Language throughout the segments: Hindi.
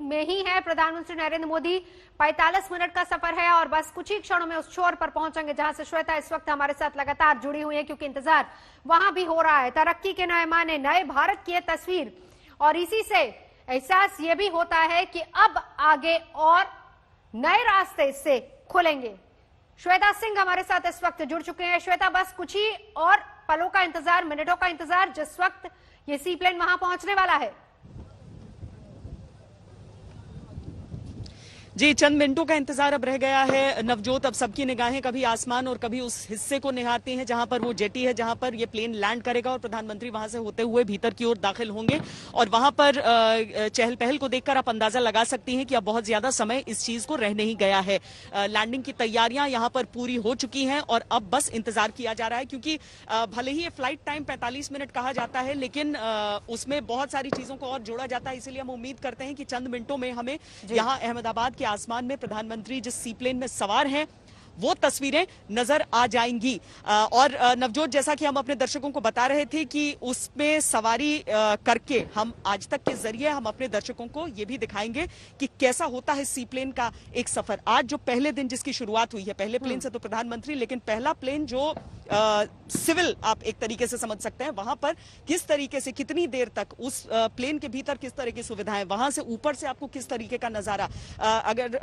में ही है प्रधानमंत्री नरेंद्र मोदी। 45 मिनट का सफर है और बस कुछ ही क्षणों में उस छोर पर पहुंचेंगे जहां से श्वेता इस वक्त हमारे साथ लगातार जुड़ी हुई है, क्योंकि इंतजार वहां भी हो रहा है। तरक्की के नए मायने, नए भारत की तस्वीर, और इसी से एहसास ये भी होता है कि अब आगे और नए रास्ते इससे खुलेंगे। श्वेता सिंह हमारे साथ इस वक्त जुड़ चुके हैं। श्वेता, बस कुछ ही और पलों का इंतजार, मिनटों का इंतजार, जिस वक्त ये सी प्लेन वहां पहुंचने वाला है। जी, चंद मिनटों का इंतजार अब रह गया है नवजोत। अब सबकी निगाहें कभी आसमान और कभी उस हिस्से को निहारती हैं जहां पर वो जेटी है, जहां पर ये प्लेन लैंड करेगा और प्रधानमंत्री वहां से होते हुए भीतर की ओर दाखिल होंगे। और वहां पर चहल पहल को देखकर आप अंदाजा लगा सकती हैं कि अब बहुत ज्यादा समय इस चीज को रह नहीं गया है। लैंडिंग की तैयारियां यहां पर पूरी हो चुकी हैं और अब बस इंतजार किया जा रहा है, क्योंकि भले ही ये फ्लाइट टाइम 45 मिनट कहा जाता है, लेकिन उसमें बहुत सारी चीजों को और जोड़ा जाता है। इसलिए हम उम्मीद करते हैं कि चंद मिनटों में हमें यहाँ अहमदाबाद के आसमान में प्रधानमंत्री जिस सी प्लेन में सवार हैं वो तस्वीरें नजर आ जाएंगी। और नवजोत, जैसा कि हम अपने दर्शकों को बता रहे थे कि उसमें सवारी करके हम आज तक के जरिए हम अपने दर्शकों को ये भी दिखाएंगे कि कैसा होता है सी प्लेन का एक सफर। आज जो पहले दिन जिसकी शुरुआत हुई है, पहले प्लेन से तो प्रधानमंत्री, लेकिन पहला प्लेन जो सिविल आप एक तरीके से समझ सकते हैं, वहां पर किस तरीके से कितनी देर तक उस प्लेन के भीतर किस तरह की सुविधाएं, वहां से ऊपर से आपको किस तरीके का नजारा, अगर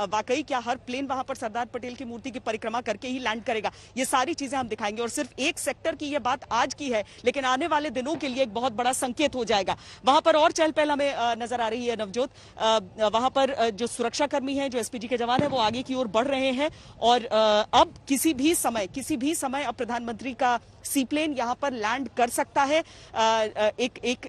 वाकई क्या हर प्लेन वहां पर सरदार पटेल की मूर्ति की परिक्रमा करके ही लैंड करेगा, ये सारी चीजें हम दिखाएंगे। और सिर्फ एक सेक्टर की ये बात आज की है, लेकिन आने वाले दिनों के लिए एक बहुत बड़ा संकेत हो जाएगा। वहां पर और चहल पहल हमें नजर आ रही है नवजोत। वहां पर जो सुरक्षा कर्मी हैं, जो एसपीजी के जवान हैं, वो आगे की ओर बढ़ रहे हैं। और अब किसी भी समय अब प्रधानमंत्री का सी प्लेन यहां पर लैंड कर सकता है। एक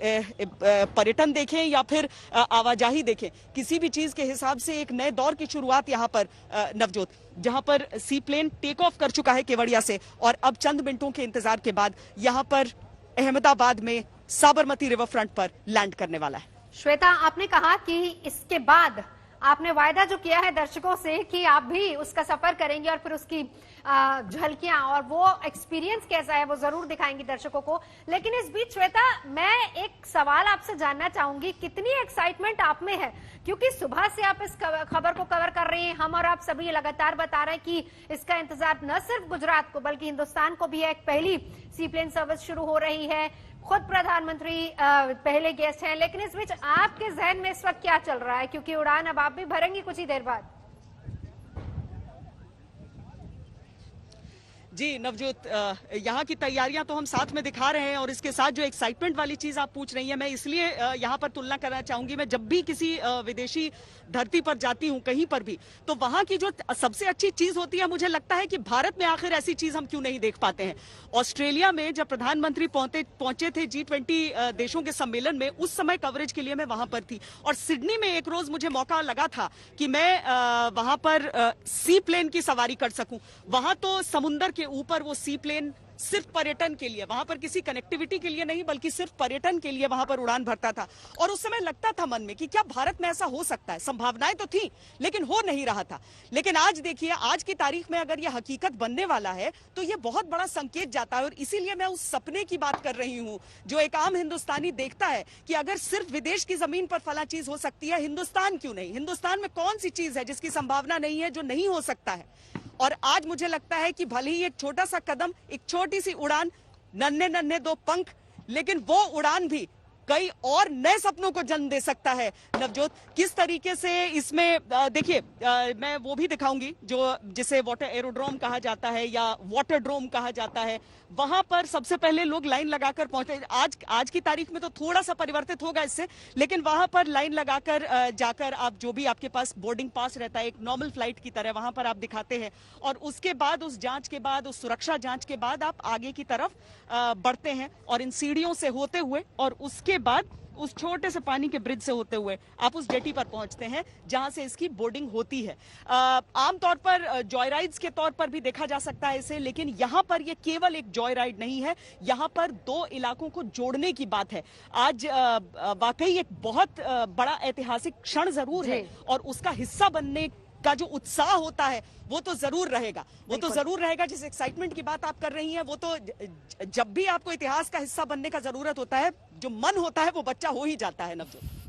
पर्यटन देखें या फिर आवाजाही देखें, किसी भी चीज के हिसाब से एक नए दौर की शुरुआत यहां पर नवजोत, जहां पर सी प्लेन टेक ऑफ कर चुका है केवड़िया से और अब चंद मिनटों के इंतजार के बाद यहां पर अहमदाबाद में साबरमती रिवर फ्रंट पर लैंड करने वाला है। श्वेता, आपने कहा कि इसके बाद आपने वायदा जो किया है दर्शकों से कि आप भी उसका सफर करेंगे और फिर उसकी झलकियां और वो एक्सपीरियंस कैसा है वो जरूर दिखाएंगी दर्शकों को। लेकिन इस बीच श्वेता, मैं एक सवाल आपसे जानना चाहूंगी, कितनी एक्साइटमेंट आप में है? क्योंकि सुबह से आप इस खबर को कवर कर रहे हैं, हम और आप सभी लगातार बता रहे हैं कि इसका इंतजार न सिर्फ गुजरात को बल्कि हिंदुस्तान को भी है। एक पहली सी प्लेन सर्विस शुरू हो रही है, खुद प्रधानमंत्री पहले गेस्ट हैं, लेकिन इस बीच आपके जहन में इस वक्त क्या चल रहा है? क्योंकि उड़ान अब आप भी भरेंगी कुछ ही देर बाद। जी नवजोत, यहाँ की तैयारियां तो हम साथ में दिखा रहे हैं और इसके साथ जो एक्साइटमेंट वाली चीज आप पूछ रही हैं, मैं इसलिए यहाँ पर तुलना करना चाहूंगी। मैं जब भी किसी विदेशी धरती पर जाती हूँ कहीं पर भी, तो वहां की जो सबसे अच्छी चीज होती है, मुझे लगता है कि भारत में आखिर ऐसी चीज हम क्यों नहीं देख पाते हैं। ऑस्ट्रेलिया में जब प्रधानमंत्री पहुंचे थे G20 देशों के सम्मेलन में, उस समय कवरेज के लिए मैं वहां पर थी। और सिडनी में एक रोज मुझे मौका लगा था कि मैं वहां पर सी प्लेन की सवारी कर सकूं। वहां तो समुंदर के ऊपर वो सी प्लेन सिर्फ पर्यटन के लिए, वहां पर किसी कनेक्टिविटी के लिए नहीं बल्कि सिर्फ पर्यटन के लिए वहां पर उड़ान भरता था। और उस समय लगता था मन में कि क्या भारत में ऐसा हो सकता है। संभावनाएं तो थी लेकिन हो नहीं रहा था। लेकिन आज देखिए, आज की तारीख में अगर यह हकीकत बनने वाला है तो यह बहुत बड़ा संकेत जाता है। और इसीलिए मैं उस सपने की बात कर रही हूं जो एक आम हिंदुस्तानी देखता है कि अगर सिर्फ विदेश की जमीन पर फला चीज हो सकती है, हिंदुस्तान क्यों नहीं? हिंदुस्तान में कौन सी चीज है जिसकी संभावना नहीं है, जो नहीं हो सकता है? और आज मुझे लगता है कि भले ही एक छोटा सा कदम, एक छोटी सी उड़ान, नन्हे नन्हे दो पंख, लेकिन वो उड़ान भी कई और नए सपनों को जन्म दे सकता है। नवजोत, किस तरीके से इसमें देखिए, मैं वो भी दिखाऊंगी जो जिसे वाटर एरोड्रोम कहा जाता है या वाटर ड्रोम कहा जाता है। वहां पर सबसे पहले लोग लाइन लगाकर पहुंचते। आज की तारीख में तो थोड़ा सा परिवर्तित होगा इससे, लेकिन वहां पर लाइन लगाकर जाकर आप जो भी आपके पास बोर्डिंग पास रहता है, एक नॉर्मल फ्लाइट की तरह वहां पर आप दिखाते हैं। और उसके बाद, उस जांच के बाद, उस सुरक्षा जांच के बाद आप आगे की तरफ बढ़ते हैं और इन सीढ़ियों से होते हुए और उसके बाद उस छोटे से पानी के ब्रिज से होते हुए आप उस जेटी पर पहुंचते हैं जहां से इसकी बोर्डिंग होती है। आमतौर पर जॉय राइड्स के तौर पर भी देखा जा सकता है इसे, लेकिन यहां पर यह केवल एक जॉय राइड नहीं है, यहां पर दो इलाकों को जोड़ने की बात है। आज वाकई एक बहुत बड़ा ऐतिहासिक क्षण जरूर है और उसका हिस्सा बनने का जो उत्साह होता है वो तो जरूर रहेगा। जिस एक्साइटमेंट की बात आप कर रही हैं, वो तो जब भी आपको इतिहास का हिस्सा बनने का जरूरत होता है, जो मन होता है वो बच्चा हो ही जाता है नवजोत।